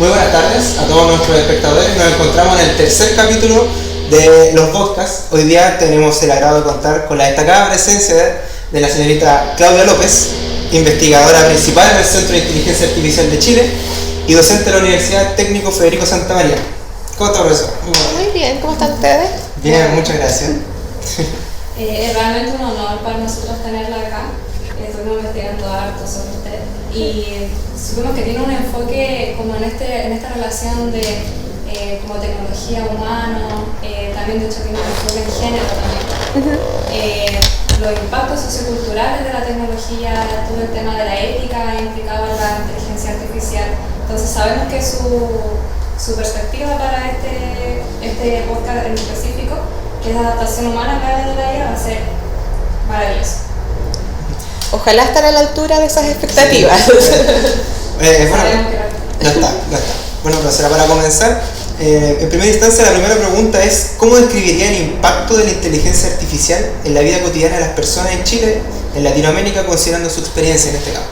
Muy buenas tardes a todos nuestros espectadores. Nos encontramos en el tercer capítulo de los podcasts. Hoy día tenemos el agrado de contar con la destacada presencia de la señorita Claudia López, investigadora principal en el Centro de Inteligencia Artificial de Chile y docente de la Universidad Técnico Federico Santa María. ¿Cómo está, profesor? Muy bien, ¿cómo están ustedes? Bien, muchas gracias. Es realmente un honor para nosotros tenerla acá. Estuvimos investigando harto sobre usted y supimos que tiene un enfoque como en esta relación de como tecnología humano, también de hecho tiene un enfoque en género también. Los impactos socioculturales de la tecnología, todo el tema de la ética implicado en la inteligencia artificial. Entonces sabemos que su perspectiva para este podcast en específico, que es la adaptación humana a través de la IA, va a ser maravilloso. Ojalá estar a la altura de esas expectativas. Sí. Ya está. Bueno, profesora, para comenzar, en primera instancia la primera pregunta es ¿cómo describiría el impacto de la inteligencia artificial en la vida cotidiana de las personas en Chile, en Latinoamérica, considerando su experiencia en este campo?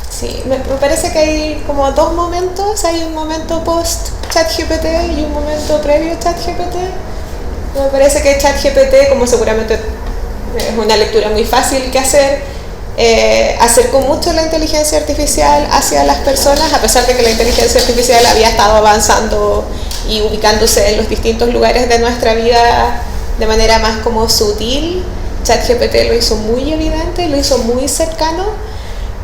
Sí, me parece que hay como dos momentos. Hay un momento post ChatGPT y un momento previo ChatGPT. Me parece que ChatGPT, como seguramente es una lectura muy fácil que hacer, acercó mucho la inteligencia artificial hacia las personas, a pesar de que la inteligencia artificial había estado avanzando y ubicándose en los distintos lugares de nuestra vida de manera más como sutil. ChatGPT lo hizo muy evidente, lo hizo muy cercano,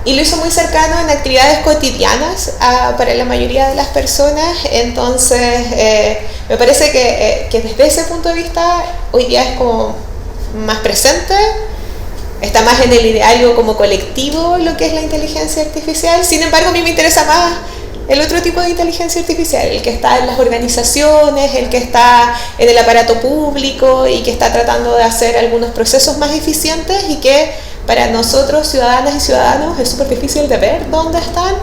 y lo hizo muy cercano en actividades cotidianas para la mayoría de las personas. Entonces me parece que desde ese punto de vista hoy día es como más presente, está más en el ideario como colectivo lo que es la inteligencia artificial. Sin embargo, a mí me interesa más el otro tipo de inteligencia artificial, el que está en las organizaciones, el que está en el aparato público y que está tratando de hacer algunos procesos más eficientes y que para nosotros, ciudadanas y ciudadanos, es súper difícil de ver dónde están,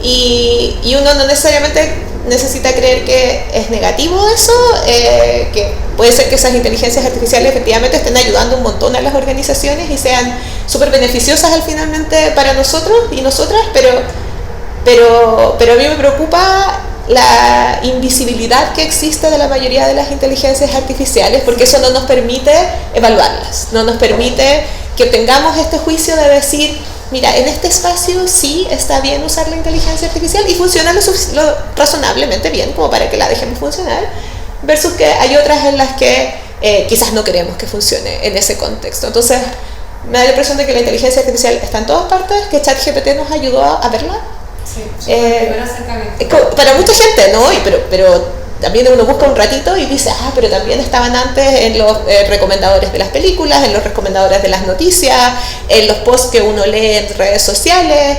y uno no necesariamente necesita creer que es negativo eso, que puede ser que esas inteligencias artificiales efectivamente estén ayudando un montón a las organizaciones y sean súper beneficiosas al finalmente para nosotros y nosotras, pero a mí me preocupa la invisibilidad que existe de la mayoría de las inteligencias artificiales, porque eso no nos permite evaluarlas, no nos permite que tengamos este juicio de decir, mira, en este espacio sí está bien usar la inteligencia artificial y funciona lo razonablemente bien como para que la dejemos funcionar, versus que hay otras en las que quizás no queremos que funcione en ese contexto. Entonces me da la impresión de que la inteligencia artificial está en todas partes, que ChatGPT nos ayudó a verla. Sí, primer acercamiento. Para mucha gente, ¿no? Pero también uno busca un ratito y dice, pero también estaban antes en los recomendadores de las películas, en los recomendadores de las noticias, en los posts que uno lee en redes sociales,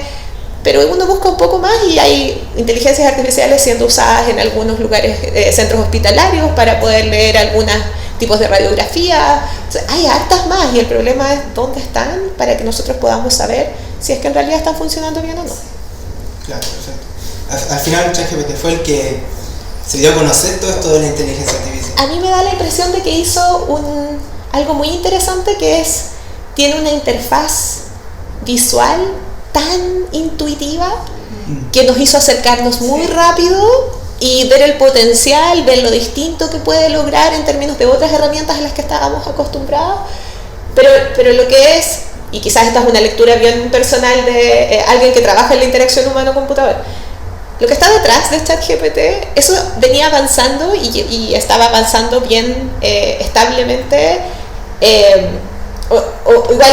pero uno busca un poco más y hay inteligencias artificiales siendo usadas en algunos lugares, centros hospitalarios, para poder leer algunos tipos de radiografía. O sea, hay hartas más, y el problema es dónde están para que nosotros podamos saber si es que en realidad están funcionando bien o no. Claro, perfecto. Al final ChatGPT fue el que se dio a conocer todo esto de la inteligencia artificial. A mí me da la impresión de que hizo algo muy interesante, que tiene una interfaz visual tan intuitiva que nos hizo acercarnos muy rápido y ver el potencial, ver lo distinto que puede lograr en términos de otras herramientas a las que estábamos acostumbrados. Pero lo que es, y quizás esta es una lectura bien personal de alguien que trabaja en la interacción humano-computador, lo que está detrás de ChatGPT, eso venía avanzando y estaba avanzando bien establemente, o igual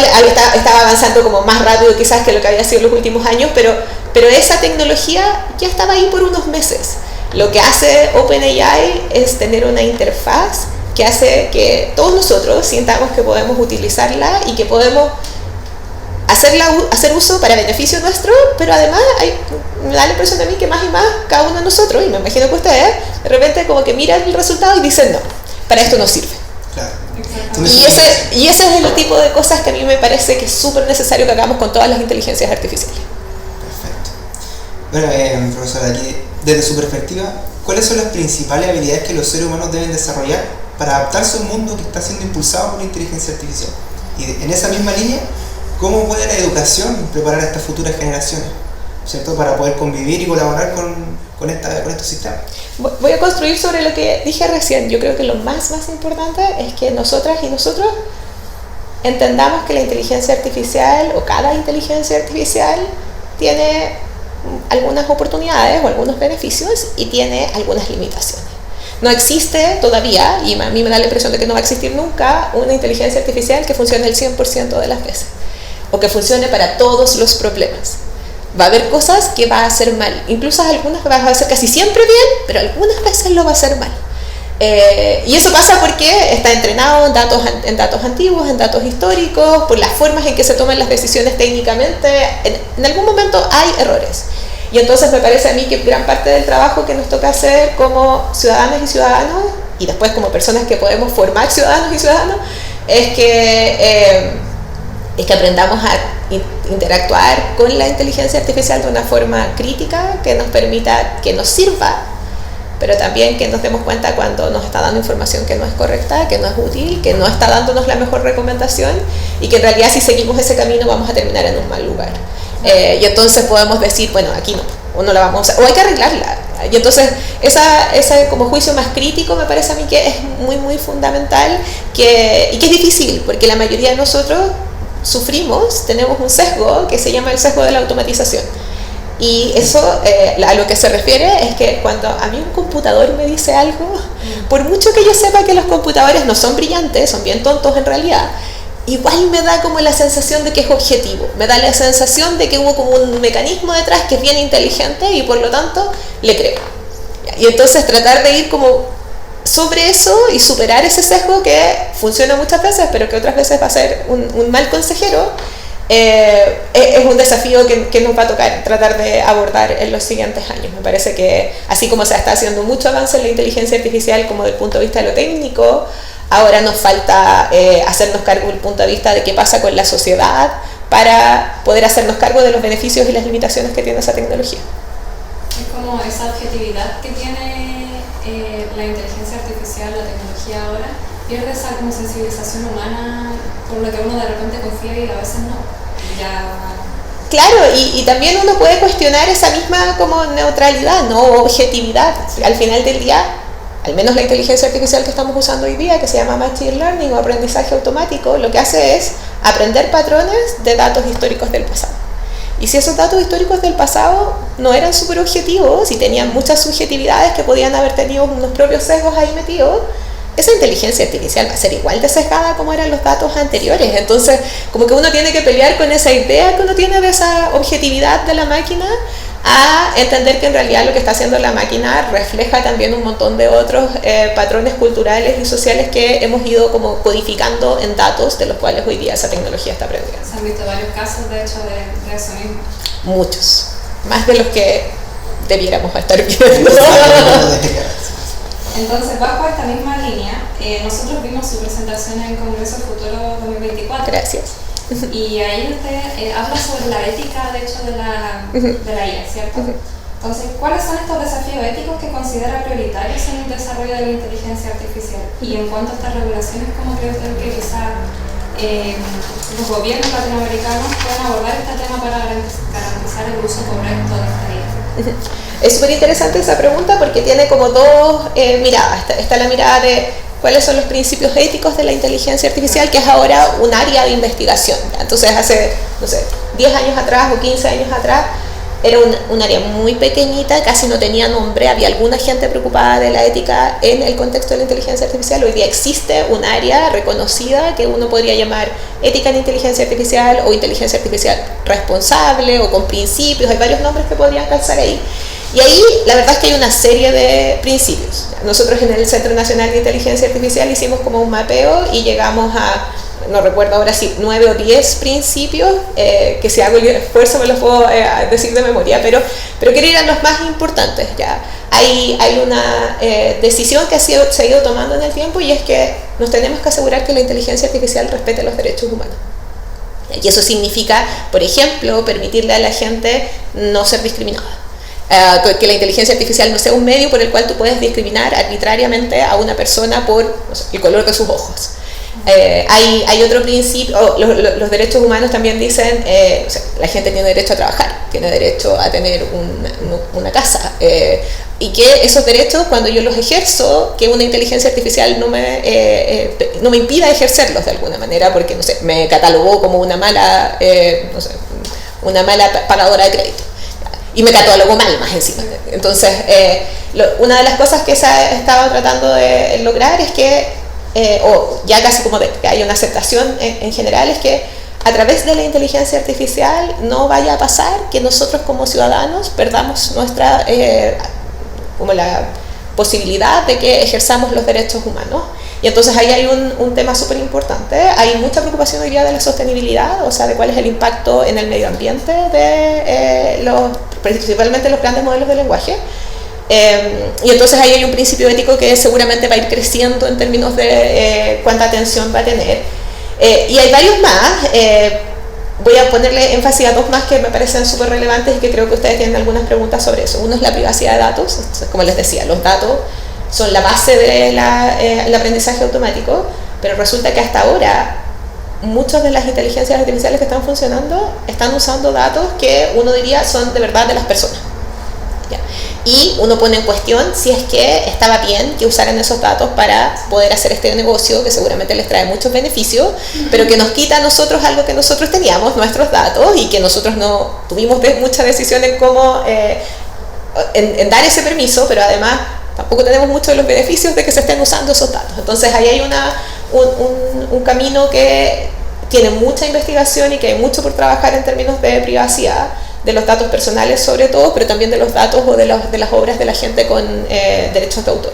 estaba avanzando como más rápido quizás que lo que había sido en los últimos años, pero esa tecnología ya estaba ahí por unos meses. Lo que hace OpenAI es tener una interfaz que hace que todos nosotros sintamos que podemos utilizarla y que podemos hacer uso para beneficio nuestro, pero además me da la impresión a mí que más y más cada uno de nosotros, y me imagino que ustedes, de repente como que miran el resultado y dicen, no, para esto no sirve. Claro. Y ese es el tipo de cosas que a mí me parece que es súper necesario que hagamos con todas las inteligencias artificiales. Perfecto. Bueno, profesora, aquí, desde su perspectiva, ¿cuáles son las principales habilidades que los seres humanos deben desarrollar para adaptarse a un mundo que está siendo impulsado por la inteligencia artificial? Y en esa misma línea, ¿cómo puede la educación preparar a estas futuras generaciones, ¿cierto?, para poder convivir y colaborar con con estos sistemas. Voy a construir sobre lo que dije recién. Yo creo que lo más importante es que nosotras y nosotros entendamos que la inteligencia artificial o cada inteligencia artificial tiene algunas oportunidades o algunos beneficios y tiene algunas limitaciones. No existe todavía, y a mí me da la impresión de que no va a existir nunca, una inteligencia artificial que funcione el 100% de las veces o que funcione para todos los problemas. Va a haber cosas que va a hacer mal, incluso algunas va a hacer casi siempre bien, pero algunas veces lo va a hacer mal. Y eso pasa porque está entrenado en datos antiguos, en datos históricos, por las formas en que se toman las decisiones técnicamente. En algún momento hay errores. Y entonces me parece a mí que gran parte del trabajo que nos toca hacer como ciudadanas y ciudadanos, y después como personas que podemos formar ciudadanos y ciudadanos, es que aprendamos a interactuar con la inteligencia artificial de una forma crítica que nos permita, que nos sirva, pero también que nos demos cuenta cuando nos está dando información que no es correcta, que no es útil, que no está dándonos la mejor recomendación y que en realidad si seguimos ese camino vamos a terminar en un mal lugar. Y entonces podemos decir, bueno, aquí no, o no la vamos a usar, o hay que arreglarla. Y entonces ese como juicio más crítico me parece a mí que es muy fundamental y que es difícil, porque la mayoría de nosotros tenemos un sesgo que se llama el sesgo de la automatización. Y eso a lo que se refiere es que cuando a mí un computador me dice algo, por mucho que yo sepa que los computadores no son brillantes, son bien tontos en realidad, igual me da como la sensación de que es objetivo, me da la sensación de que hubo como un mecanismo detrás que es bien inteligente y por lo tanto le creo. Y entonces tratar de ir como sobre eso y superar ese sesgo que funciona muchas veces pero que otras veces va a ser un mal consejero, es un desafío que nos va a tocar tratar de abordar en los siguientes años. Me parece que así como se está haciendo mucho avance en la inteligencia artificial como del punto de vista de lo técnico, ahora nos falta hacernos cargo del punto de vista de qué pasa con la sociedad para poder hacernos cargo de los beneficios y las limitaciones que tiene esa tecnología. Es como esa objetividad que tiene la inteligencia artificial, la tecnología ahora, pierde esa como sensibilización humana por lo que uno de repente confía y a veces no. Claro, y también uno puede cuestionar esa misma como neutralidad, no objetividad. Al final del día, al menos la inteligencia artificial que estamos usando hoy día, que se llama Machine Learning o aprendizaje automático, lo que hace es aprender patrones de datos históricos del pasado. Y si esos datos históricos del pasado no eran súper objetivos y tenían muchas subjetividades que podían haber tenido unos propios sesgos ahí metidos, esa inteligencia artificial va a ser igual de sesgada como eran los datos anteriores. Entonces, como que uno tiene que pelear con esa idea que uno tiene de esa objetividad de la máquina, a entender que en realidad lo que está haciendo la máquina refleja también un montón de otros patrones culturales y sociales que hemos ido como codificando en datos de los cuales hoy día esa tecnología está aprendiendo. Se han visto varios casos, de hecho, de eso mismo. Muchos, más de los que debiéramos estar viendo. Entonces, bajo esta misma línea, nosotros vimos su presentación en Congreso Futuro 2024. Gracias. Y ahí usted habla sobre la ética, de hecho, de la IA, ¿cierto? Entonces, ¿cuáles son estos desafíos éticos que considera prioritarios en el desarrollo de la inteligencia artificial? Y en cuanto a estas regulaciones, ¿cómo cree usted que quizá los gobiernos latinoamericanos pueden abordar este tema para garantizar el uso correcto de esta IA? Es súper interesante esa pregunta porque tiene como dos miradas. Está la mirada de cuáles son los principios éticos de la inteligencia artificial, que es ahora un área de investigación. Entonces hace, 10 años atrás o 15 años atrás era un área muy pequeñita, casi no tenía nombre, había alguna gente preocupada de la ética en el contexto de la inteligencia artificial. Hoy día existe un área reconocida que uno podría llamar ética en inteligencia artificial o inteligencia artificial responsable o con principios, hay varios nombres que podrían calzar ahí. Y ahí la verdad es que hay una serie de principios. Nosotros en el Centro Nacional de Inteligencia Artificial hicimos como un mapeo y llegamos a, no recuerdo ahora si 9 o 10 principios, que si hago el esfuerzo me los puedo decir de memoria, pero que eran los más importantes. Ya hay una decisión que se ha ido tomando en el tiempo, y es que nos tenemos que asegurar que la inteligencia artificial respete los derechos humanos. Y eso significa, por ejemplo, permitirle a la gente no ser discriminada. Que la inteligencia artificial no sea un medio por el cual tú puedes discriminar arbitrariamente a una persona por el color de sus ojos. Hay otro principio, los derechos humanos también dicen, o sea, la gente tiene derecho a trabajar, tiene derecho a tener una casa, y que esos derechos, cuando yo los ejerzo, que una inteligencia artificial no me impida ejercerlos de alguna manera, porque, no sé, me catalogó como una mala, una mala pagadora de crédito. Y me catalogó mal más encima. Entonces, una de las cosas que se ha estado tratando de lograr es que, o ya casi como de que haya una aceptación en general, es que a través de la inteligencia artificial no vaya a pasar que nosotros como ciudadanos perdamos nuestra, como la posibilidad de que ejerzamos los derechos humanos. Y entonces ahí hay un tema súper importante. Hay mucha preocupación hoy día de la sostenibilidad, o sea, de cuál es el impacto en el medio ambiente de principalmente los grandes modelos de lenguaje. Y entonces ahí hay un principio ético que seguramente va a ir creciendo en términos de cuánta atención va a tener. Y hay varios más. Voy a ponerle énfasis a dos más que me parecen súper relevantes y que creo que ustedes tienen algunas preguntas sobre eso. Uno es la privacidad de datos. Entonces, como les decía, los datos son la base del aprendizaje automático, pero resulta que hasta ahora muchas de las inteligencias artificiales que están funcionando están usando datos que uno diría son de verdad de las personas. ¿Ya? Y uno pone en cuestión si es que estaba bien que usaran esos datos para poder hacer este negocio que seguramente les trae muchos beneficios, pero que nos quita a nosotros algo que nosotros teníamos, nuestros datos, y que nosotros no tuvimos mucha decisión en cómo en dar ese permiso, pero además tampoco tenemos muchos de los beneficios de que se estén usando esos datos. Entonces ahí hay un camino que tiene mucha investigación y que hay mucho por trabajar en términos de privacidad, de los datos personales sobre todo, pero también de los datos o de las obras de la gente con derechos de autor.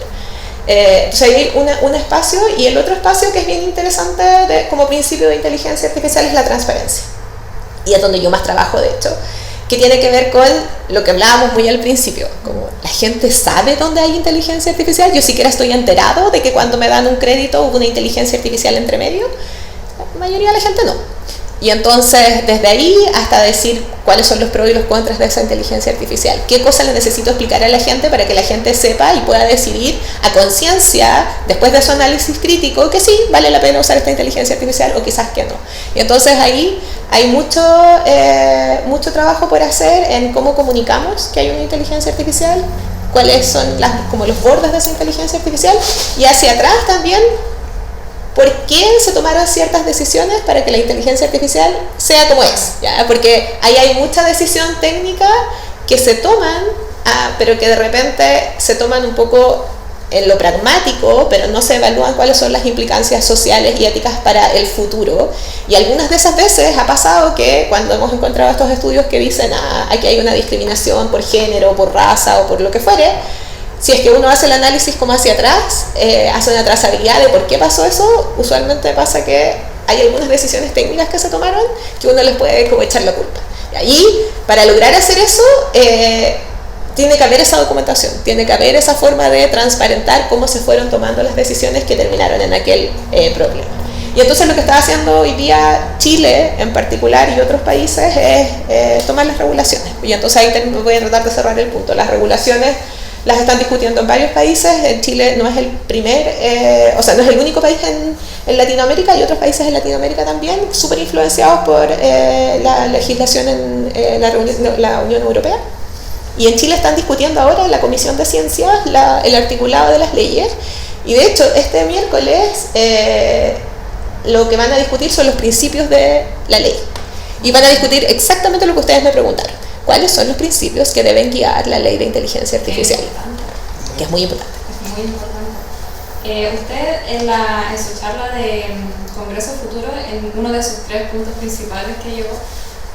Entonces hay un espacio, y el otro espacio que es bien interesante como principio de inteligencia artificial es la transparencia. Y es donde yo más trabajo, de hecho, que tiene que ver con lo que hablábamos muy al principio, como la gente sabe dónde hay inteligencia artificial. Yo siquiera estoy enterado de que cuando me dan un crédito hubo una inteligencia artificial entre medio. La mayoría de la gente no. Y entonces, desde ahí hasta decir cuáles son los pros y los contras de esa inteligencia artificial, qué cosas le necesito explicar a la gente para que la gente sepa y pueda decidir a conciencia, después de su análisis crítico, que sí, vale la pena usar esta inteligencia artificial o quizás que no. Y entonces ahí hay mucho trabajo por hacer en cómo comunicamos que hay una inteligencia artificial, cuáles son como los bordes de esa inteligencia artificial, y hacia atrás también por qué se tomaron ciertas decisiones para que la inteligencia artificial sea como es, ¿ya? Porque ahí hay mucha decisión técnica que se toman, pero que de repente se toman un poco en lo pragmático, pero no se evalúan cuáles son las implicancias sociales y éticas para el futuro. Y algunas de esas veces ha pasado que cuando hemos encontrado estos estudios que dicen aquí hay una discriminación por género, por raza o por lo que fuere, si es que uno hace el análisis como hacia atrás, hace una trazabilidad de por qué pasó eso, usualmente pasa que hay algunas decisiones técnicas que se tomaron que uno les puede como echar la culpa. Y ahí, para lograr hacer eso, tiene que haber esa documentación, tiene que haber esa forma de transparentar cómo se fueron tomando las decisiones que terminaron en aquel problema. Y entonces lo que está haciendo hoy día Chile en particular y otros países es tomar las regulaciones. Y entonces ahí voy a tratar de cerrar el punto. Las regulaciones las están discutiendo en varios países. En Chile no es el no es el único país en Latinoamérica, hay otros países en Latinoamérica también, súper influenciados por la legislación en la Unión Europea. Y en Chile están discutiendo ahora en la Comisión de Ciencias el articulado de las leyes. Y de hecho, este miércoles lo que van a discutir son los principios de la ley. Y van a discutir exactamente lo que ustedes me preguntaron. ¿Cuáles son los principios que deben guiar la ley de inteligencia artificial? Que es muy importante. Es muy importante. Usted en su charla de Congreso Futuro, en uno de sus 3 puntos principales que llevó,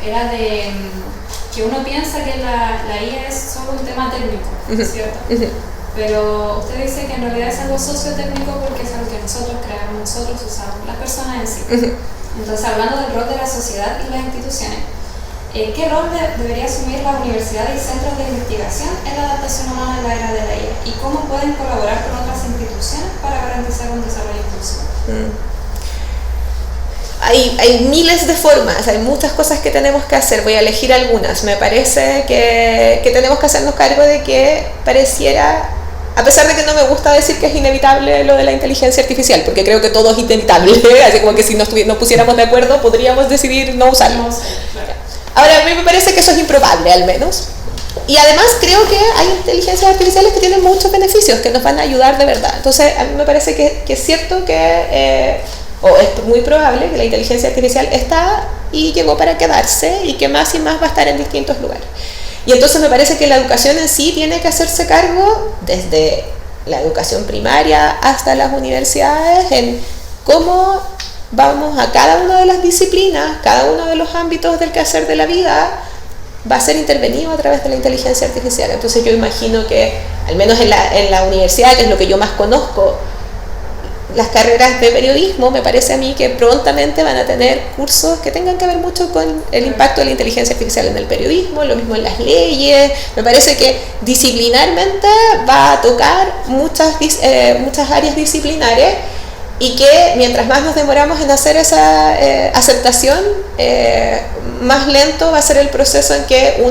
era de que uno piensa que la IA es solo un tema técnico, ¿cierto? Pero usted dice que en realidad es algo sociotécnico porque es algo que nosotros creamos, nosotros usamos, las personas en sí. Entonces, hablando del rol de la sociedad y las instituciones, ¿qué rol debería asumir la universidad y centros de investigación en la adaptación humana en la era de la IA? ¿Y cómo pueden colaborar con otras instituciones para garantizar un desarrollo inclusivo? Hay miles de formas, hay muchas cosas que tenemos que hacer. Voy a elegir algunas. Me parece que tenemos que hacernos cargo de que pareciera A pesar de que no me gusta decir que es inevitable lo de la inteligencia artificial, porque creo que todo es inevitable, así como que si nos pusiéramos de acuerdo podríamos decidir no usarlo. Ahora, a mí me parece que eso es improbable, al menos. Y además creo que hay inteligencias artificiales que tienen muchos beneficios, que nos van a ayudar de verdad. Entonces, a mí me parece que es cierto que, o es muy probable que la inteligencia artificial está y llegó para quedarse y que más y más va a estar en distintos lugares. Y entonces me parece que la educación en sí tiene que hacerse cargo desde la educación primaria hasta las universidades en cómo vamos a cada una de las disciplinas, cada uno de los ámbitos del quehacer de la vida va a ser intervenido a través de la inteligencia artificial. Entonces yo imagino que, al menos en la universidad, que es lo que yo más conozco, las carreras de periodismo, me parece a mí que prontamente van a tener cursos que tengan que ver mucho con el impacto de la inteligencia artificial en el periodismo, lo mismo en las leyes. Me parece que disciplinarmente va a tocar muchas áreas disciplinares y que mientras más nos demoramos en hacer esa aceptación, más lento va a ser el proceso en que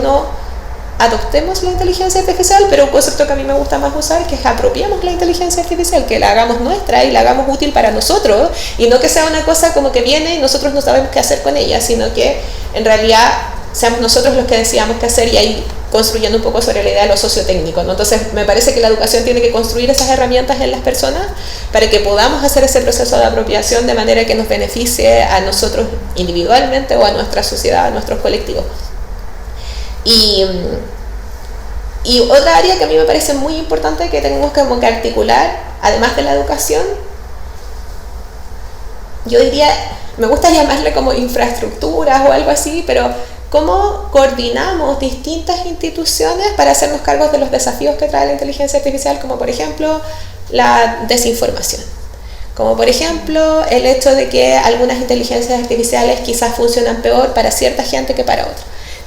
adoptemos la inteligencia artificial, pero un concepto que a mí me gusta más usar es que apropiemos la inteligencia artificial, que la hagamos nuestra y la hagamos útil para nosotros, y no que sea una cosa como que viene y nosotros no sabemos qué hacer con ella, sino que en realidad seamos nosotros los que decidamos qué hacer, y ahí construyendo un poco sobre la idea de lo sociotécnico, ¿no? Entonces me parece que la educación tiene que construir esas herramientas en las personas para que podamos hacer ese proceso de apropiación de manera que nos beneficie a nosotros individualmente o a nuestra sociedad, a nuestros colectivos. Y otra área que a mí me parece muy importante que tenemos que articular, además de la educación, yo diría, me gusta llamarle como infraestructuras o algo así, pero cómo coordinamos distintas instituciones para hacernos cargo de los desafíos que trae la inteligencia artificial, como por ejemplo la desinformación, como por ejemplo el hecho de que algunas inteligencias artificiales quizás funcionan peor para cierta gente que para otra.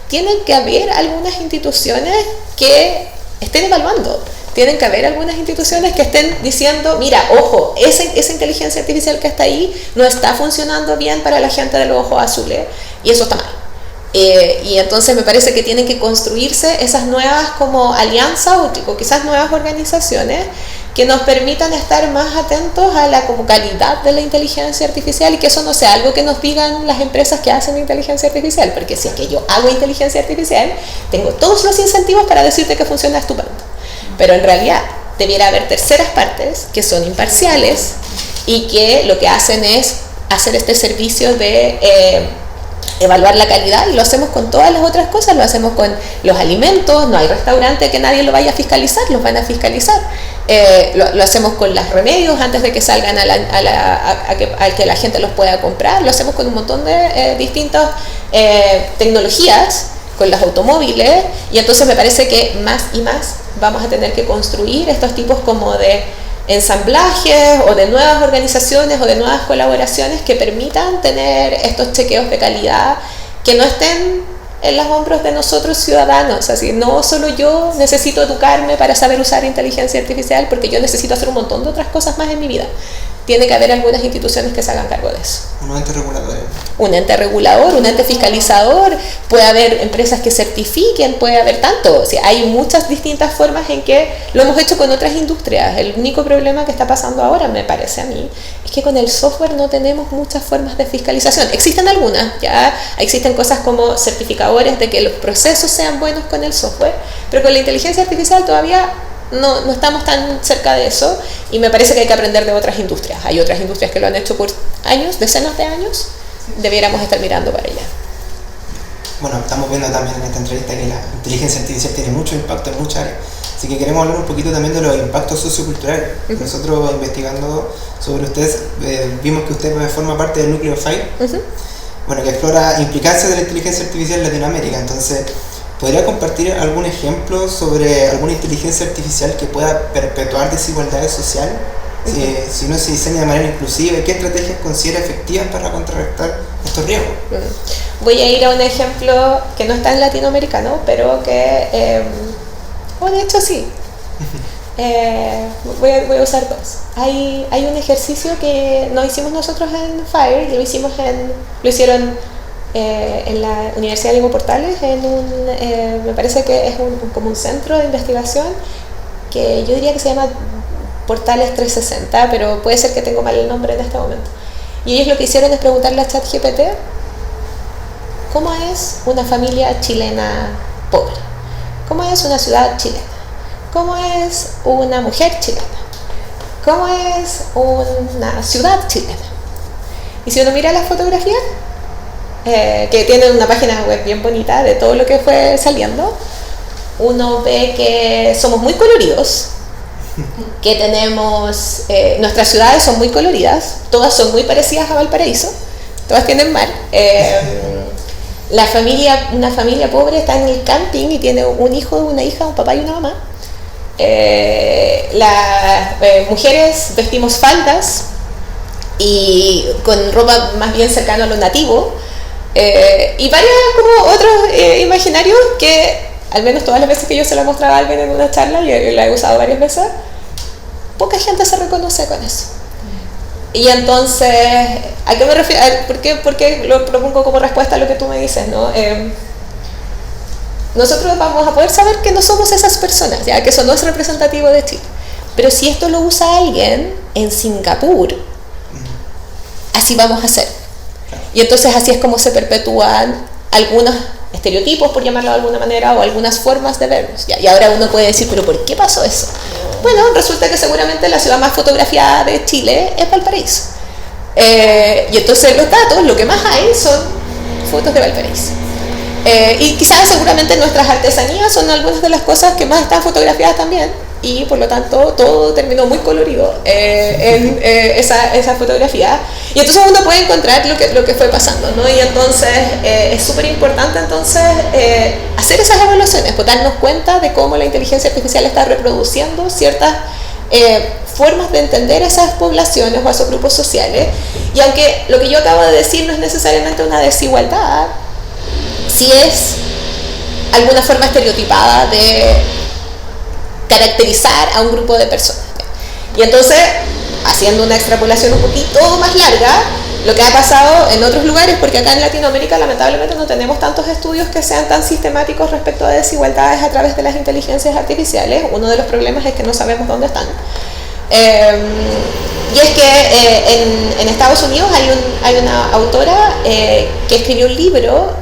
Tienen que haber algunas instituciones que estén evaluando, tienen que haber algunas instituciones que estén diciendo, mira, ojo, esa inteligencia artificial que está ahí no está funcionando bien para la gente de los ojos azules, y eso está mal. Y entonces me parece que tienen que construirse esas nuevas como alianzas o quizás nuevas organizaciones que nos permitan estar más atentos a la como calidad de la inteligencia artificial, y que eso no sea algo que nos digan las empresas que hacen inteligencia artificial, porque si es que yo hago inteligencia artificial, tengo todos los incentivos para decirte que funciona estupendo, pero en realidad debiera haber terceras partes que son imparciales y que lo que hacen es hacer este servicio de evaluar la calidad, y lo hacemos con todas las otras cosas, lo hacemos con los alimentos, no hay restaurante que nadie lo vaya a fiscalizar, los van a fiscalizar, lo hacemos con los remedios antes de que salgan a que la gente los pueda comprar, lo hacemos con un montón de distintas tecnologías, con los automóviles, y entonces me parece que más y más vamos a tener que construir estos tipos como de ensamblajes o de nuevas organizaciones o de nuevas colaboraciones que permitan tener estos chequeos de calidad que no estén en los hombros de nosotros ciudadanos. Así, no solo yo necesito educarme para saber usar inteligencia artificial, porque yo necesito hacer un montón de otras cosas más en mi vida. Tiene que haber algunas instituciones que se hagan cargo de eso. Un ente regulador. Un ente regulador, un ente fiscalizador, puede haber empresas que certifiquen, puede haber tanto. O sea, hay muchas distintas formas en que lo hemos hecho con otras industrias. El único problema que está pasando ahora, me parece a mí, es que con el software no tenemos muchas formas de fiscalización. Existen algunas, ya existen cosas como certificadores de que los procesos sean buenos con el software, pero con la inteligencia artificial todavía no estamos tan cerca de eso, y me parece que hay que aprender de otras industrias. Hay otras industrias que lo han hecho por años, decenas de años, debiéramos estar mirando para allá. Bueno, estamos viendo también en esta entrevista que la inteligencia artificial tiene mucho impacto en muchas áreas, así que queremos hablar un poquito también de los impactos socioculturales. Nosotros investigando sobre ustedes, vimos que usted forma parte del núcleo FAIR, bueno, que explora implicancias de la inteligencia artificial en Latinoamérica. Entonces, ¿podría compartir algún ejemplo sobre alguna inteligencia artificial que pueda perpetuar desigualdades sociales? Si no se diseña de manera inclusiva, ¿qué estrategias considera efectivas para contrarrestar estos riesgos? Voy a ir a un ejemplo que no está en latinoamericano, pero que, de hecho sí. Voy a usar dos. Hay un ejercicio que no hicimos nosotros en FAIR, lo hicieron en la Universidad de Lingua Portales, me parece que es como un centro de investigación, que yo diría que se llama Portales 360, pero puede ser que tengo mal el nombre en este momento. Y ellos lo que hicieron es preguntarle a ChatGPT cómo es una familia chilena pobre, cómo es una ciudad chilena, cómo es una mujer chilena, cómo es una ciudad chilena. Y si uno mira las fotografías, que tienen una página web bien bonita de todo lo que fue saliendo, uno ve que somos muy coloridos, que tenemos, nuestras ciudades son muy coloridas, todas son muy parecidas a Valparaíso, todas tienen mar. Una familia pobre está en el camping y tiene un hijo, una hija, un papá y una mamá. Las mujeres vestimos faldas y con ropa más bien cercana a lo nativo, y varios como otros imaginarios que, al menos todas las veces que yo se lo mostraba a alguien en una charla, y la he usado varias veces, poca gente se reconoce con eso. Y entonces, ¿a qué me refiero? ¿Por qué lo propongo como respuesta a lo que tú me dices, ¿no? Nosotros vamos a poder saber que no somos esas personas, ya que eso no es representativo de Chile. Pero si esto lo usa alguien en Singapur, así vamos a hacer. Y entonces así es como se perpetúan algunos estereotipos, por llamarlo de alguna manera, o algunas formas de vernos. Y ahora uno puede decir, ¿pero por qué pasó eso? Bueno, resulta que seguramente la ciudad más fotografiada de Chile es Valparaíso. Y entonces los datos, lo que más hay son fotos de Valparaíso. Y quizás seguramente nuestras artesanías son algunas de las cosas que más están fotografiadas también, y por lo tanto todo terminó muy colorido en esa fotografía, y entonces uno puede encontrar lo que fue pasando, ¿no? Y entonces es súper importante entonces hacer esas evaluaciones, pues darnos cuenta de cómo la inteligencia artificial está reproduciendo ciertas formas de entender esas poblaciones o esos grupos sociales. Y aunque lo que yo acabo de decir no es necesariamente una desigualdad, sí es alguna forma estereotipada de caracterizar a un grupo de personas. Y entonces, haciendo una extrapolación un poquito más larga, lo que ha pasado en otros lugares, porque acá en Latinoamérica lamentablemente no tenemos tantos estudios que sean tan sistemáticos respecto a desigualdades a través de las inteligencias artificiales. Uno de los problemas es que no sabemos dónde están. Y es que en Estados Unidos hay una autora que escribió un libro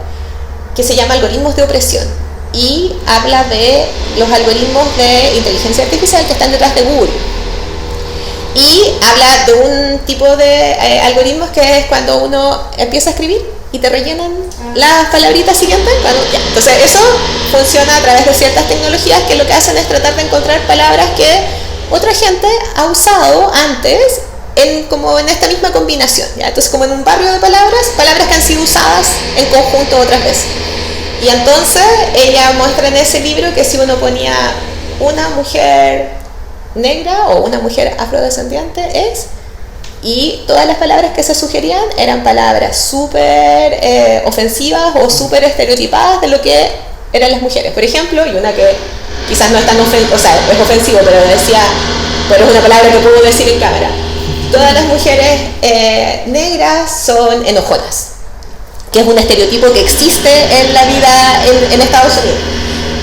que se llama Algoritmos de Opresión, y habla de los algoritmos de inteligencia artificial que están detrás de Google. Y habla de un tipo de algoritmos que es cuando uno empieza a escribir y te rellenan las palabritas siguientes. Entonces eso funciona a través de ciertas tecnologías que lo que hacen es tratar de encontrar palabras que otra gente ha usado antes como en esta misma combinación, ¿ya? Entonces como en un barrio de palabras que han sido usadas en conjunto otras veces. Y entonces ella muestra en ese libro que si uno ponía una mujer negra o una mujer afrodescendiente y todas las palabras que se sugerían eran palabras súper ofensivas o súper estereotipadas de lo que eran las mujeres. Por ejemplo, y una que quizás no es tan ofensiva, o sea, es ofensivo, pero es una palabra que puedo decir en cámara. Todas las mujeres negras son enojonas, que es un estereotipo que existe en la vida en Estados Unidos.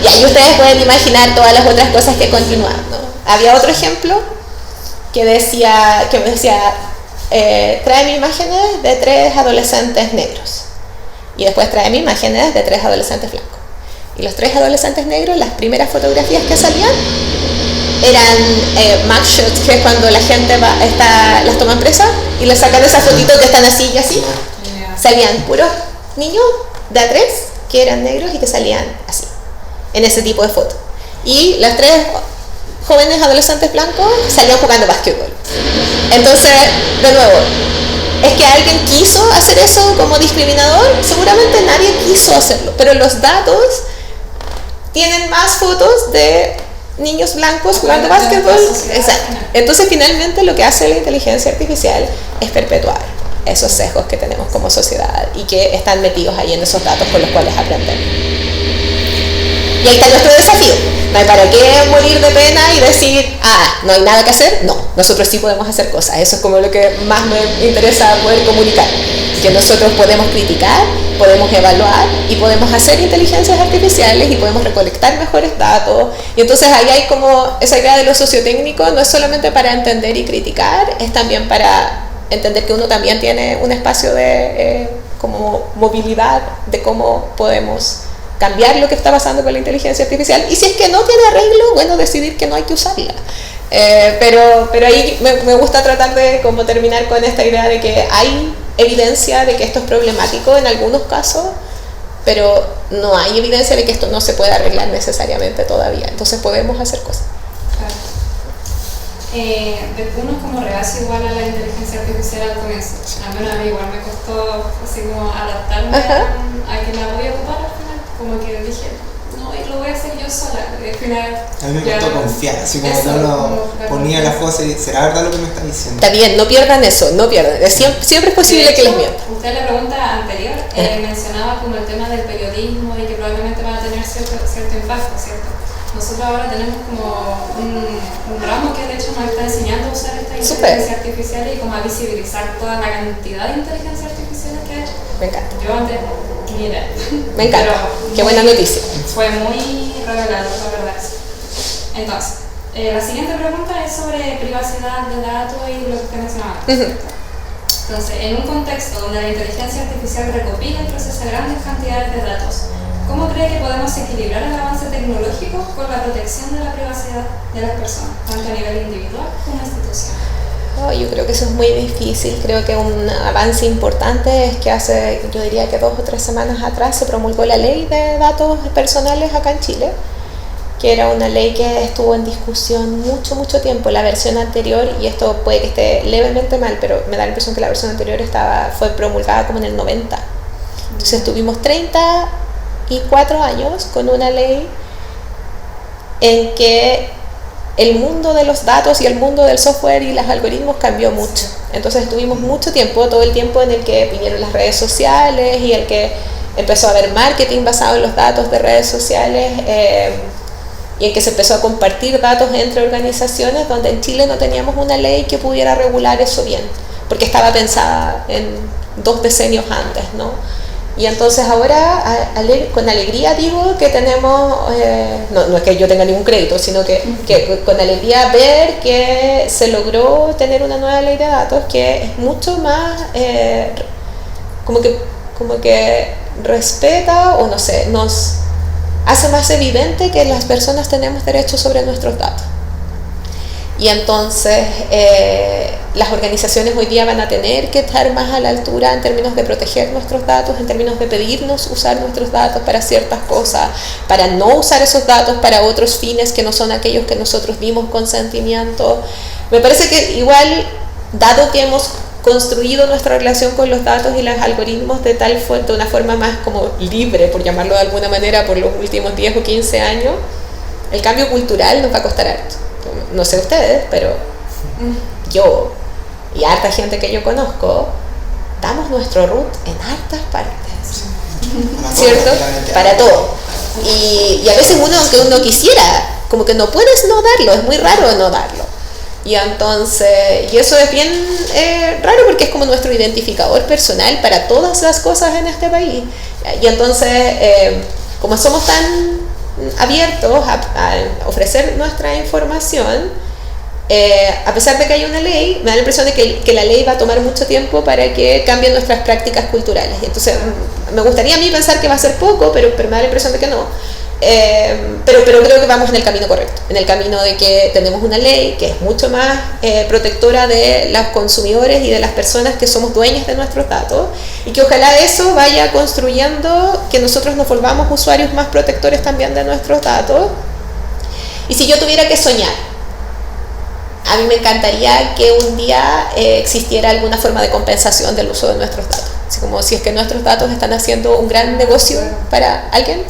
Y ahí ustedes pueden imaginar todas las otras cosas que continúan, ¿no? Había otro ejemplo que me decía, tráeme imágenes de 3 adolescentes negros. Y después tráeme imágenes de 3 adolescentes blancos. Y los 3 adolescentes negros, las primeras fotografías que salían eran mugshots, que es cuando la gente las toman presas y les sacan esas fotitos que están así y así. Salían puros niños de A3 que eran negros y que salían así, en ese tipo de foto. Y las 3 jóvenes adolescentes blancos salían jugando básquetbol. Entonces, de nuevo, ¿es que alguien quiso hacer eso como discriminador? Seguramente nadie quiso hacerlo, pero los datos tienen más fotos de niños blancos jugando básquetbol. Exacto. Entonces, finalmente lo que hace la inteligencia artificial es perpetuar esos sesgos que tenemos como sociedad y que están metidos ahí en esos datos con los cuales aprender. Y ahí está nuestro desafío. No hay para qué morir de pena y decir, no hay nada que hacer. No, nosotros sí podemos hacer cosas. Eso es como lo que más me interesa poder comunicar. Que nosotros podemos criticar, podemos evaluar y podemos hacer inteligencias artificiales y podemos recolectar mejores datos. Y entonces ahí hay como esa idea de lo sociotécnico, no es solamente para entender y criticar, es también para entender que uno también tiene un espacio de como movilidad de cómo podemos cambiar lo que está pasando con la inteligencia artificial, y si es que no tiene arreglo, bueno, decidir que no hay que usarla. Pero ahí me gusta tratar de como terminar con esta idea de que hay evidencia de que esto es problemático en algunos casos, pero no hay evidencia de que esto no se puede arreglar necesariamente todavía, entonces podemos hacer cosas. Claro. Uno es como reacio igual a la inteligencia artificial al comienzo, al menos a mí igual me costó así como adaptarme a que la voy a ocupar al final, como que dije, no, lo voy a hacer yo sola, al final... A mí me costó confiar, así como eso, no ponía la cosa y ¿será verdad lo que me está diciendo? Está bien, no pierdan eso, no pierdan, siempre es posible que les mientan. Usted en la pregunta anterior mencionaba como el tema del periodismo y que probablemente va a tener cierto impacto, ¿cierto? Nosotros ahora tenemos como un ramo que de hecho nos está enseñando a usar esta inteligencia artificial y como a visibilizar toda la cantidad de inteligencia artificial que hay. Me encanta. Yo antes, mira. Me encanta. Qué buena noticia. Fue muy revelador, la verdad. Entonces, la siguiente pregunta es sobre privacidad de datos y lo que usted mencionaba. Entonces, en un contexto donde la inteligencia artificial recopila y procesa grandes cantidades de datos, ¿cómo cree que podemos equilibrar el avance tecnológico con la protección de la privacidad de las personas, tanto a nivel individual como institucional? Yo creo que eso es muy difícil. Creo que un avance importante es que hace, yo diría que 2 o 3 semanas atrás se promulgó la ley de datos personales acá en Chile, que era una ley que estuvo en discusión mucho tiempo. La versión anterior, y esto puede que esté levemente mal, pero me da la impresión que la versión anterior fue promulgada como en el 90. Entonces tuvimos 34 años con una ley en que el mundo de los datos y el mundo del software y los algoritmos cambió mucho. Entonces estuvimos mucho tiempo, todo el tiempo en el que vinieron las redes sociales y el que empezó a haber marketing basado en los datos de redes sociales, y en que se empezó a compartir datos entre organizaciones, donde en Chile no teníamos una ley que pudiera regular eso bien, porque estaba pensada en 2 decenios antes, ¿no? Y entonces ahora, con alegría digo que tenemos, no es que yo tenga ningún crédito, sino que con alegría ver que se logró tener una nueva ley de datos que es mucho más, como que respeta, o no sé, nos hace más evidente que las personas tenemos derechos sobre nuestros datos. Y entonces las organizaciones hoy día van a tener que estar más a la altura en términos de proteger nuestros datos, en términos de pedirnos usar nuestros datos para ciertas cosas, para no usar esos datos para otros fines que no son aquellos que nosotros dimos consentimiento. Me parece que igual, dado que hemos construido nuestra relación con los datos y los algoritmos de una forma más como libre, por llamarlo de alguna manera, por los últimos 10 o 15 años, el cambio cultural nos va a costar harto. No sé ustedes, pero yo y harta gente que yo conozco damos nuestro root en hartas partes, ¿cierto? Para todo. Y a veces aunque uno quisiera, como que no puedes no darlo, es muy raro no darlo. Y entonces, y eso es bien raro porque es como nuestro identificador personal para todas las cosas en este país. Y entonces, como somos tan abiertos a ofrecer nuestra información, a pesar de que hay una ley, me da la impresión de que la ley va a tomar mucho tiempo para que cambien nuestras prácticas culturales. Y entonces me gustaría a mí pensar que va a ser poco, pero me da la impresión de que no. Pero creo que vamos en el camino correcto, en el camino de que tenemos una ley que es mucho más protectora de los consumidores y de las personas que somos dueñas de nuestros datos, y que ojalá eso vaya construyendo que nosotros nos volvamos usuarios más protectores también de nuestros datos. Y si yo tuviera que soñar, a mí me encantaría que un día existiera alguna forma de compensación del uso de nuestros datos, así como si es que nuestros datos están haciendo un gran negocio para alguien,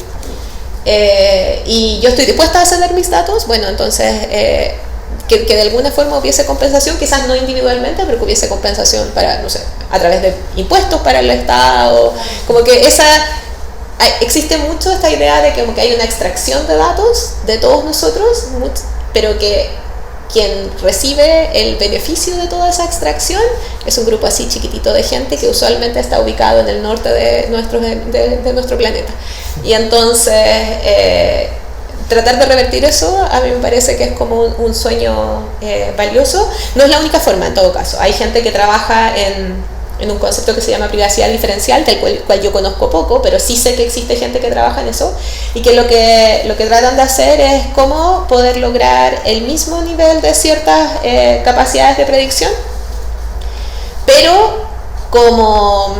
y yo estoy dispuesta a ceder mis datos, bueno, entonces que de alguna forma hubiese compensación, quizás no individualmente, pero que hubiese compensación para, no sé, a través de impuestos para el Estado, como que existe mucho esta idea de que como que hay una extracción de datos de todos nosotros, pero que quien recibe el beneficio de toda esa extracción es un grupo así chiquitito de gente que usualmente está ubicado en el norte de nuestro planeta. Y entonces tratar de revertir eso a mí me parece que es como un sueño valioso. No es la única forma en todo caso. Hay gente que trabaja en un concepto que se llama privacidad diferencial, del cual yo conozco poco, pero sí sé que existe gente que trabaja en eso, y que lo que tratan de hacer es cómo poder lograr el mismo nivel de ciertas capacidades de predicción, pero como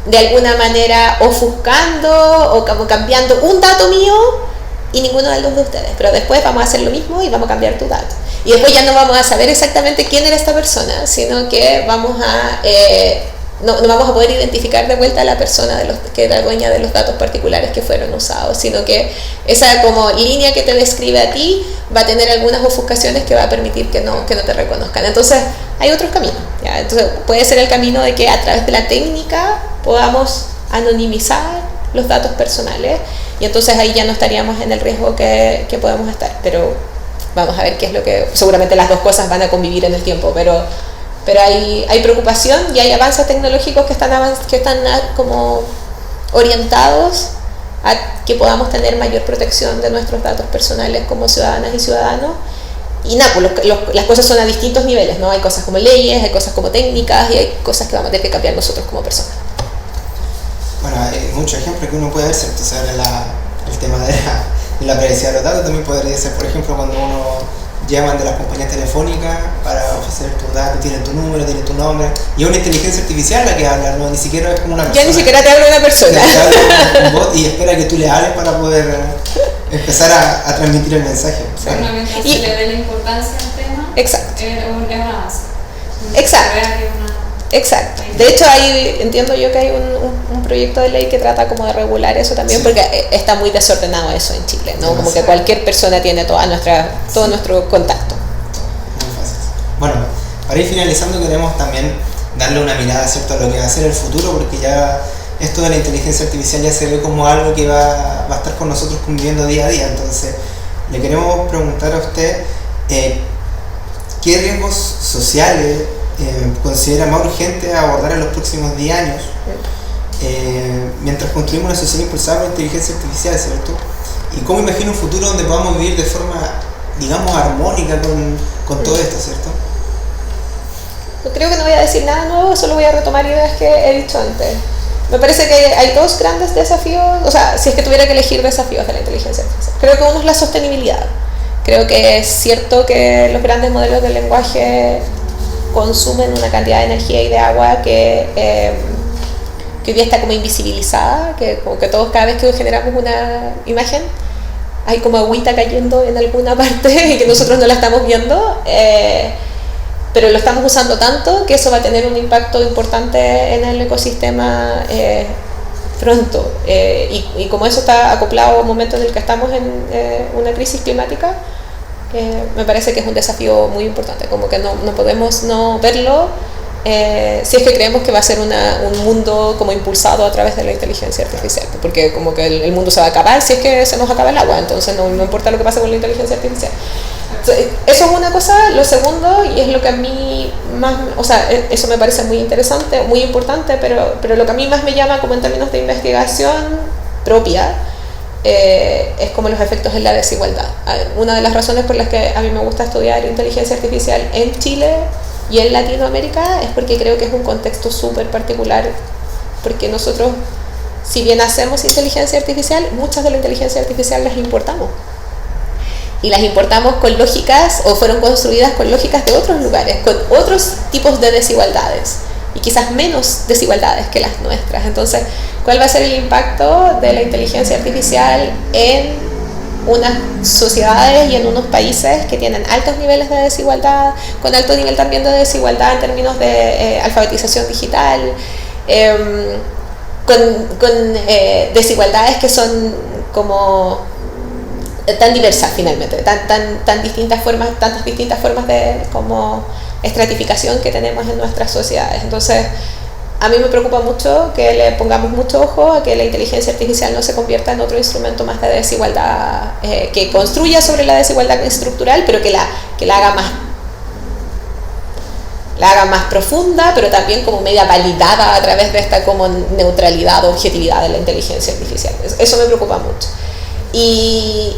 de alguna manera ofuscando o como cambiando un dato mío y ninguno de los de ustedes, pero después vamos a hacer lo mismo y vamos a cambiar tu dato. Y después ya no vamos a saber exactamente quién era esta persona, sino que vamos a no vamos a poder identificar de vuelta a la persona que era dueña de los datos particulares que fueron usados, sino que esa como línea que te describe a ti va a tener algunas ofuscaciones que va a permitir que no te reconozcan. Entonces hay otros caminos, ¿ya? Entonces puede ser el camino de que a través de la técnica podamos anonimizar los datos personales, y entonces ahí ya no estaríamos en el riesgo que podemos estar, pero vamos a ver qué es lo que... Seguramente las dos cosas van a convivir en el tiempo, pero hay preocupación y hay avances tecnológicos que están como orientados a que podamos tener mayor protección de nuestros datos personales como ciudadanas y ciudadanos. Y nada, pues las cosas son a distintos niveles, ¿no? Hay cosas como leyes, hay cosas como técnicas y hay cosas que vamos a tener que cambiar nosotros como personas. Bueno, hay muchos ejemplos que uno puede ver, ¿cierto? Sobre el tema de la privacidad de los datos. También podría ser, por ejemplo, cuando uno llaman de las compañías telefónicas para ofrecer tus datos, tienen tu número, tienen tu nombre, y es una inteligencia artificial la que habla, ¿no? Ni siquiera es como una persona. Ya ni siquiera te habla una persona. Te habla un bot y espera que tú le hables para poder empezar a transmitir el mensaje. Bueno, mientras se le dé la importancia al tema, exacto. Es un avance. Exacto. Exacto. De hecho, entiendo yo que hay un proyecto de ley que trata como de regular eso también, sí, porque está muy desordenado eso en Chile, ¿no? Como que cualquier persona tiene todo nuestro contacto. Muy fácil. Bueno, para ir finalizando queremos también darle una mirada, ¿cierto?, a lo que va a ser el futuro, porque ya esto de la inteligencia artificial ya se ve como algo que va a estar con nosotros conviviendo día a día. Entonces, le queremos preguntar a usted ¿qué riesgos sociales considera más urgente abordar en los próximos 10 años mientras construimos una sociedad impulsada por la inteligencia artificial, ¿cierto? Y cómo imagina un futuro donde podamos vivir de forma, digamos, armónica con todo esto, ¿cierto? Creo que no voy a decir nada nuevo, solo voy a retomar ideas que he dicho antes. Me parece que hay dos grandes desafíos, o sea, si es que tuviera que elegir desafíos de la inteligencia artificial. Creo que uno es la sostenibilidad. Creo que es cierto que los grandes modelos de lenguaje consumen una cantidad de energía y de agua que hoy día está como invisibilizada, que como que todos, cada vez que generamos una imagen hay como agüita cayendo en alguna parte y que nosotros no la estamos viendo, pero lo estamos usando tanto que eso va a tener un impacto importante en el ecosistema pronto, y como eso está acoplado a un momento en el que estamos en una crisis climática, me parece que es un desafío muy importante, como que no podemos no verlo si es que creemos que va a ser un mundo como impulsado a través de la inteligencia artificial, porque como que el mundo se va a acabar si es que se nos acaba el agua, entonces no importa lo que pase con la inteligencia artificial. Entonces, eso es una cosa. Lo segundo, y es lo que a mí más, o sea, eso me parece muy interesante, muy importante, pero lo que a mí más me llama como en términos de investigación propia, es como los efectos en la desigualdad. Una de las razones por las que a mí me gusta estudiar inteligencia artificial en Chile y en Latinoamérica es porque creo que es un contexto súper particular, porque nosotros, si bien hacemos inteligencia artificial, muchas de la inteligencia artificial las importamos. Y las importamos con lógicas, o fueron construidas con lógicas de otros lugares, con otros tipos de desigualdades, y quizás menos desigualdades que las nuestras. Entonces, ¿cuál va a ser el impacto de la inteligencia artificial en unas sociedades y en unos países que tienen altos niveles de desigualdad, con alto nivel también de desigualdad en términos de alfabetización digital, con desigualdades que son como tan diversas finalmente, tantas distintas formas de como estratificación que tenemos en nuestras sociedades? Entonces, a mí me preocupa mucho que le pongamos mucho ojo a que la inteligencia artificial no se convierta en otro instrumento más de desigualdad, que construya sobre la desigualdad estructural, pero que la haga más profunda, pero también como media validada a través de esta como neutralidad o objetividad de la inteligencia artificial. Eso me preocupa mucho. Y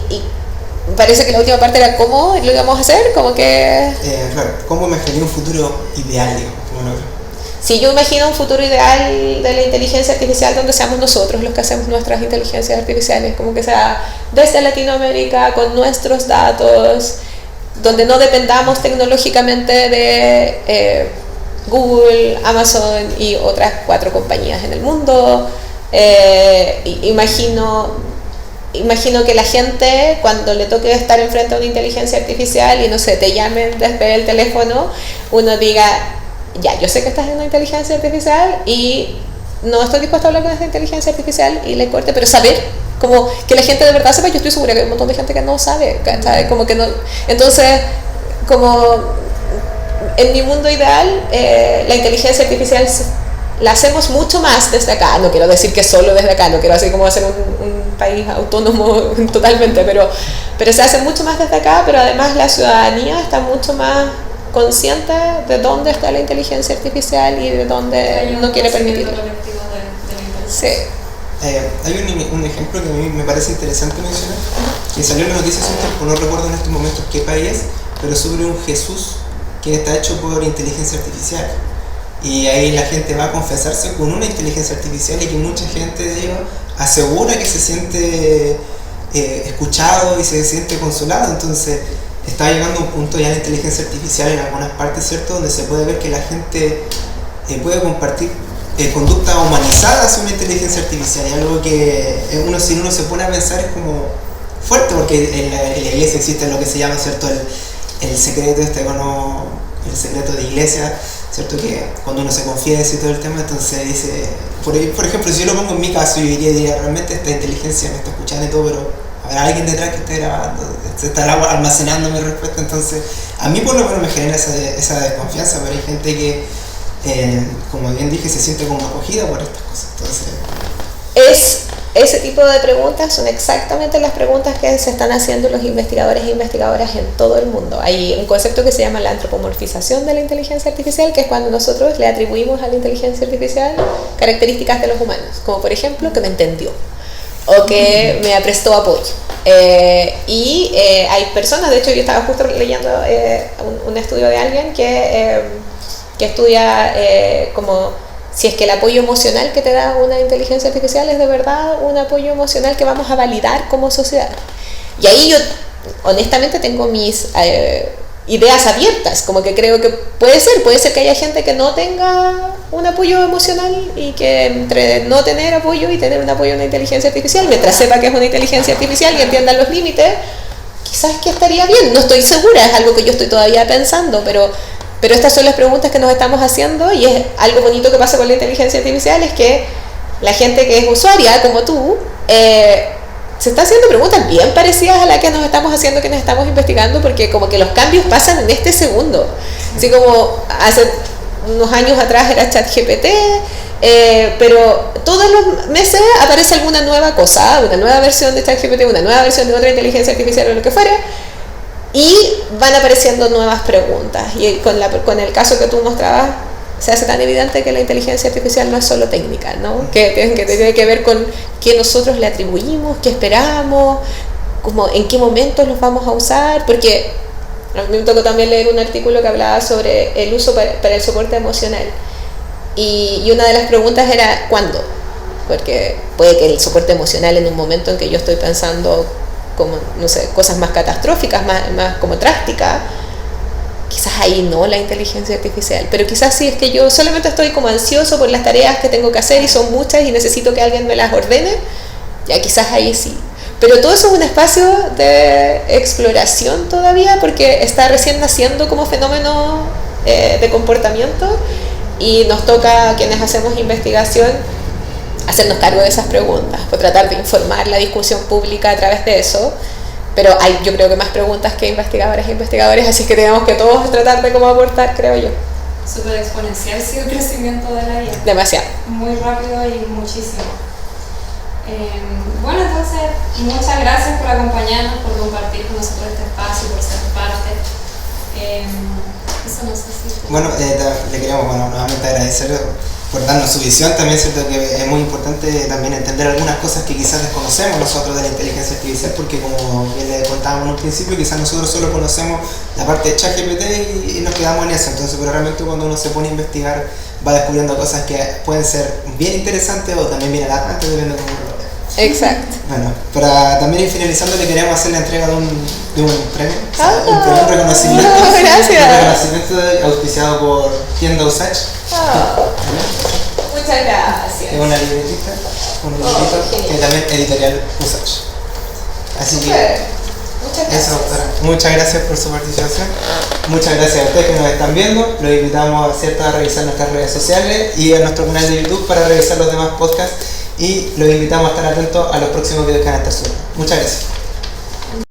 me parece que la última parte era cómo lo íbamos a hacer, como que... Claro, ¿cómo imaginaría un futuro ideal, digamos? Sí, yo imagino un futuro ideal de la inteligencia artificial donde seamos nosotros los que hacemos nuestras inteligencias artificiales, como que sea desde Latinoamérica, con nuestros datos, donde no dependamos tecnológicamente de Google, Amazon y otras 4 compañías en el mundo. Imagino que la gente, cuando le toque estar enfrente a una inteligencia artificial y no sé, te llamen desde el teléfono, uno diga, ya, yo sé que estás en una inteligencia artificial y no estoy dispuesto a hablar con esta inteligencia artificial y le corte, pero saber, como que la gente de verdad sepa. Yo estoy segura que hay un montón de gente que no sabe, ¿sabes? Como que no. Entonces, como en mi mundo ideal, la inteligencia artificial la hacemos mucho más desde acá. No quiero decir que solo desde acá, no quiero así como hacer un país autónomo totalmente, pero se hace mucho más desde acá, pero además la ciudadanía está mucho más consciente de dónde está la inteligencia artificial y de dónde no quiere permitirlo. Sí. Hay un ejemplo que a mí me parece interesante mencionar, que salió en las noticias hace un tiempo, no recuerdo en estos momentos qué país es, pero sobre un Jesús que está hecho por inteligencia artificial. Y ahí la gente va a confesarse con una inteligencia artificial y que mucha gente de ellos asegura que se siente escuchado y se siente consolado. Entonces está llegando a un punto ya la inteligencia artificial en algunas partes, ¿cierto?, donde se puede ver que la gente puede compartir conducta humanizada hacia una inteligencia artificial, y algo que si uno se pone a pensar es como fuerte, porque en la iglesia existe lo que se llama, ¿cierto?, el secreto el secreto de iglesia, ¿cierto?, que cuando uno se confiesa y todo el tema, entonces dice, por ejemplo, si yo lo pongo en mi caso, yo diría realmente esta inteligencia me está escuchando y todo, pero habrá alguien detrás que esté grabando, se estará almacenando mi respuesta. Entonces a mí por lo menos me genera esa desconfianza, pero hay gente que como bien dije, se siente como acogida por estas cosas. Entonces, ese tipo de preguntas son exactamente las preguntas que se están haciendo los investigadores e investigadoras en todo el mundo. Hay un concepto que se llama la antropomorfización de la inteligencia artificial, que es cuando nosotros le atribuimos a la inteligencia artificial características de los humanos, como por ejemplo que me entendió o que me prestó apoyo. Hay personas, de hecho yo estaba justo leyendo un estudio de alguien que estudia como si es que el apoyo emocional que te da una inteligencia artificial es de verdad un apoyo emocional que vamos a validar como sociedad. Y ahí yo honestamente tengo mis ideas abiertas, como que creo que puede ser que haya gente que no tenga un apoyo emocional y que entre no tener apoyo y tener un apoyo de una inteligencia artificial, mientras sepa que es una inteligencia artificial y entienda los límites, quizás que estaría bien. No estoy segura, es algo que yo estoy todavía pensando, pero estas son las preguntas que nos estamos haciendo, y es algo bonito que pasa con la inteligencia artificial, es que la gente que es usuaria, como tú, se está haciendo preguntas bien parecidas a las que nos estamos haciendo, que nos estamos investigando, porque como que los cambios pasan en este segundo. Así como hace unos años atrás era ChatGPT, pero todos los meses aparece alguna nueva cosa, una nueva versión de ChatGPT, una nueva versión de otra inteligencia artificial o lo que fuera, y van apareciendo nuevas preguntas. Y con el caso que tú mostrabas, se hace tan evidente que la inteligencia artificial no es solo técnica, ¿no? Que tiene que ver con qué nosotros le atribuimos, qué esperamos, como en qué momentos los vamos a usar, porque a mí me tocó también leer un artículo que hablaba sobre el uso para el soporte emocional, y una de las preguntas era ¿cuándo? Porque puede que el soporte emocional, en un momento en que yo estoy pensando como, no sé, cosas más catastróficas, más como drásticas, quizás ahí no la inteligencia artificial, pero quizás si es que yo solamente estoy como ansioso por las tareas que tengo que hacer y son muchas y necesito que alguien me las ordene, ya quizás ahí sí. Pero todo eso es un espacio de exploración todavía, porque está recién naciendo como fenómeno de comportamiento, y nos toca a quienes hacemos investigación hacernos cargo de esas preguntas, por tratar de informar la discusión pública a través de eso. Pero hay, yo creo que más preguntas que investigadoras e investigadores, así que tenemos que todos tratar de cómo aportar, creo yo. súper exponencial, sí, el crecimiento de la IA. Demasiado. Muy rápido y muchísimo. Bueno, entonces, muchas gracias por acompañarnos, por compartir con nosotros este espacio, por ser parte. Eso no sé si... Bueno, le queríamos nuevamente agradecer por darnos su visión. También es cierto que es muy importante también entender algunas cosas que quizás desconocemos nosotros de la inteligencia artificial, porque como bien le contábamos en un principio, quizás nosotros solo conocemos la parte de ChatGPT y nos quedamos en eso. Entonces, pero realmente cuando uno se pone a investigar va descubriendo cosas que pueden ser bien interesantes o también bien alarmantes, dependiendo de cómo uno lo vea. Exacto. Bueno, para también ir finalizando, le queremos hacer la entrega de un premio, un reconocimiento. Gracias. Un reconocimiento auspiciado por Tienda Usach. Muchas gracias. Es una libretita, un librito que también editorial Usach. Así que Muchas gracias. eso, doctora. Muchas gracias por su participación. Muchas gracias a ustedes que nos están viendo. Los invitamos a revisar nuestras redes sociales y a nuestro canal de YouTube para revisar los demás podcasts. Y los invitamos a estar atentos a los próximos videos que van a estar subiendo. Muchas gracias.